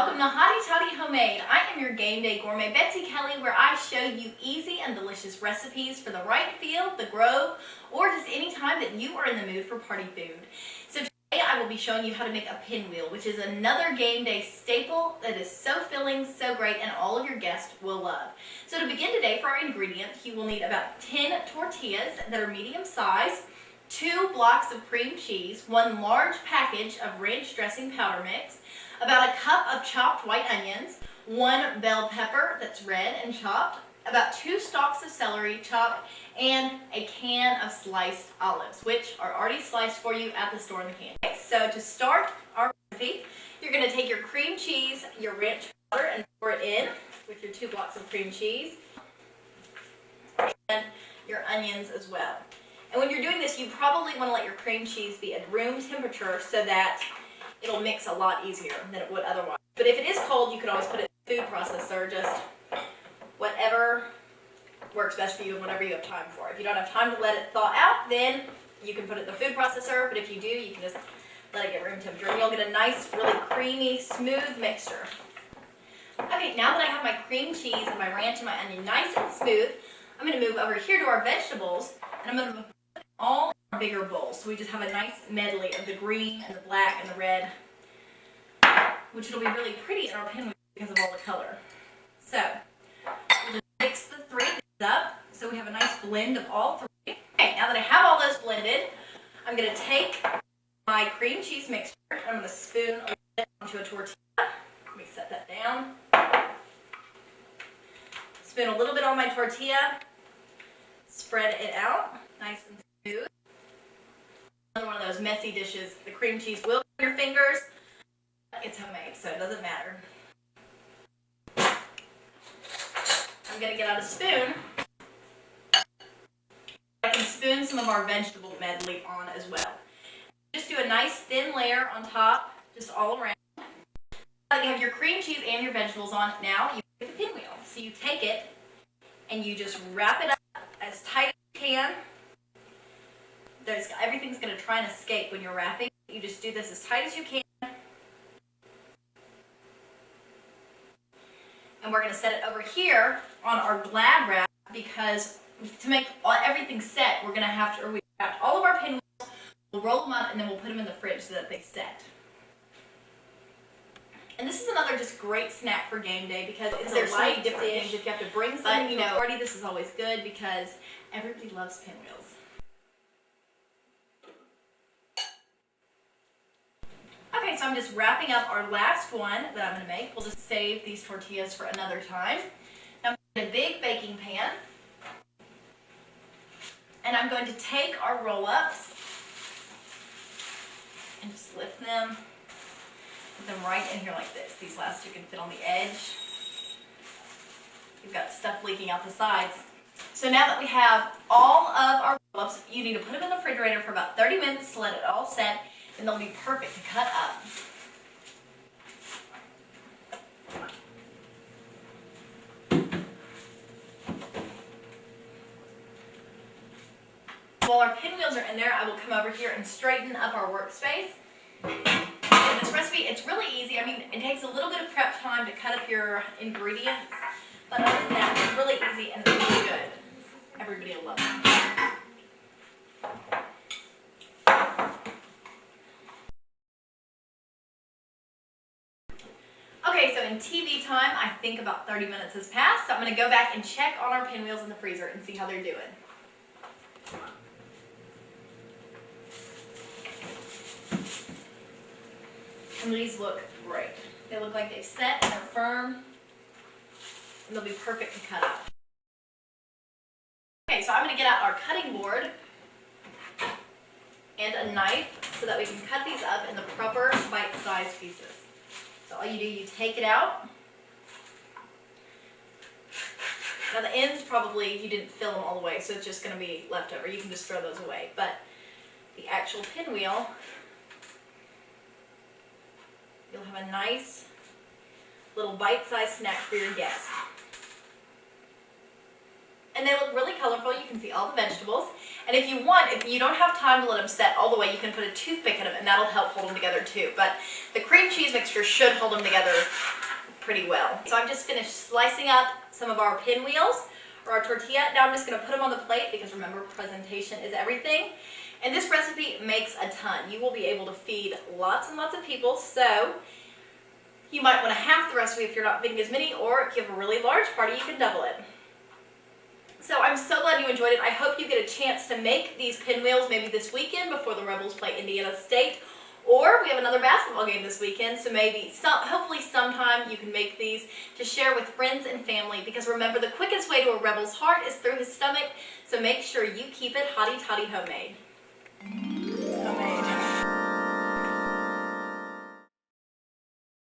welcome to Hottie Toddy Homemade. I am your Gameday Gourmet Betsy Kelly, where I show you easy and delicious recipes for the right field, the grove, or just any time that you are in the mood for party food. So today I will be showing you how to make a pinwheel, which is another game day staple that is so filling, so great, and all of your guests will love. So to begin today, for our ingredients, you will need about 10 tortillas that are medium size, 2 blocks of cream cheese, 1 large package of ranch dressing powder mix, about a cup of chopped white onions, 1 bell pepper that's red and chopped, about 2 stalks of celery chopped, and a can of sliced olives, which are already sliced for you at the store in the can. Okay, so to start our recipe, you're going to take your cream cheese, your ranch powder, and pour it in with your 2 blocks of cream cheese, and your onions as well. And when you're doing this, you probably want to let your cream cheese be at room temperature so that it'll mix a lot easier than it would otherwise. But if it is cold, you could always put it in the food processor, just whatever works best for you and whatever you have time for. If you don't have time to let it thaw out, then you can put it in the food processor, but if you do, you can just let it get room temperature, and you'll get a nice, really creamy, smooth mixture. Okay, now that I have my cream cheese and my ranch and my onion nice and smooth, I'm going to move over here to our vegetables, and I'm going to put them all in our bigger bowls. So we just have a nice medley of the green and the black and the red, which will be really pretty in our pinwheel because of all the color. So we'll just mix the 3 things up so we have a nice blend of all 3. Okay, now that I have all those blended, I'm going to take my cream cheese mixture and I'm going to spoon a little bit onto a tortilla. Let me set that down. Spoon a little bit on my tortilla, spread it out nice and smooth. Another one of those messy dishes. The cream cheese will go on your fingers. It's homemade, so it doesn't matter. I'm going to get out a spoon. I can spoon some of our vegetable medley on as well. Just do a nice thin layer on top, just all around. Now that you have your cream cheese and your vegetables on, now you get the pinwheel. So you take it and you just wrap it up as tight as you can. Everything's going to try and escape when you're wrapping. You just do this as tight as you can. And we're going to set it over here on our Glad wrap, because to make everything set, we're going to have to, we wrap all of our pinwheels, we'll roll them up, and then we'll put them in the fridge so that they set. And this is another just great snack for game day because there's so many different things. If you have to bring something to a party, this is always good because everybody loves pinwheels. Okay, so I'm just wrapping up our last one that I'm going to make. We'll just save these tortillas for another time. Now I'm in a big baking pan, and I'm going to take our roll-ups and just lift them. Put them right in here like this. These last 2 can fit on the edge. You've got stuff leaking out the sides. So now that we have all of our roll-ups, you need to put them in the refrigerator for about 30 minutes to let it all set, and they'll be perfect to cut up. While our pinwheels are in there, I will come over here and straighten up our workspace. In this recipe, it's really easy. I mean, it takes a little bit of prep time to cut up your ingredients, but other than that, it's really easy and really good. Everybody will love it. Okay, so in TV time, I think about 30 minutes has passed, so I'm going to go back and check on our pinwheels in the freezer and see how they're doing. And these look great. They look like they've set and they're firm, and they'll be perfect to cut up. Okay, so I'm going to get out our cutting board and a knife so that we can cut these up in the proper bite-sized pieces. So all you do, you take it out. Now the ends probably, you didn't fill them all the way, so it's just going to be leftover. You can just throw those away. But the actual pinwheel, you'll have a nice little bite-sized snack for your guests. And they look really colorful. You can see all the vegetables. And if you want, if you don't have time to let them set all the way, you can put a toothpick in them and that'll help hold them together too. But the cream cheese mixture should hold them together pretty well. So I've just finished slicing up some of our pinwheels or our tortilla. Now I'm just going to put them on the plate because remember, presentation is everything. And this recipe makes a ton. You will be able to feed lots and lots of people. So you might want to half the recipe if you're not feeding as many, or if you have a really large party, you can double it. So I'm so glad you enjoyed it. I hope you get a chance to make these pinwheels maybe this weekend before the Rebels play Indiana State. Or we have another basketball game this weekend, so maybe, hopefully sometime you can make these to share with friends and family, because remember, the quickest way to a Rebel's heart is through his stomach, so make sure you keep it hotty-toddy homemade.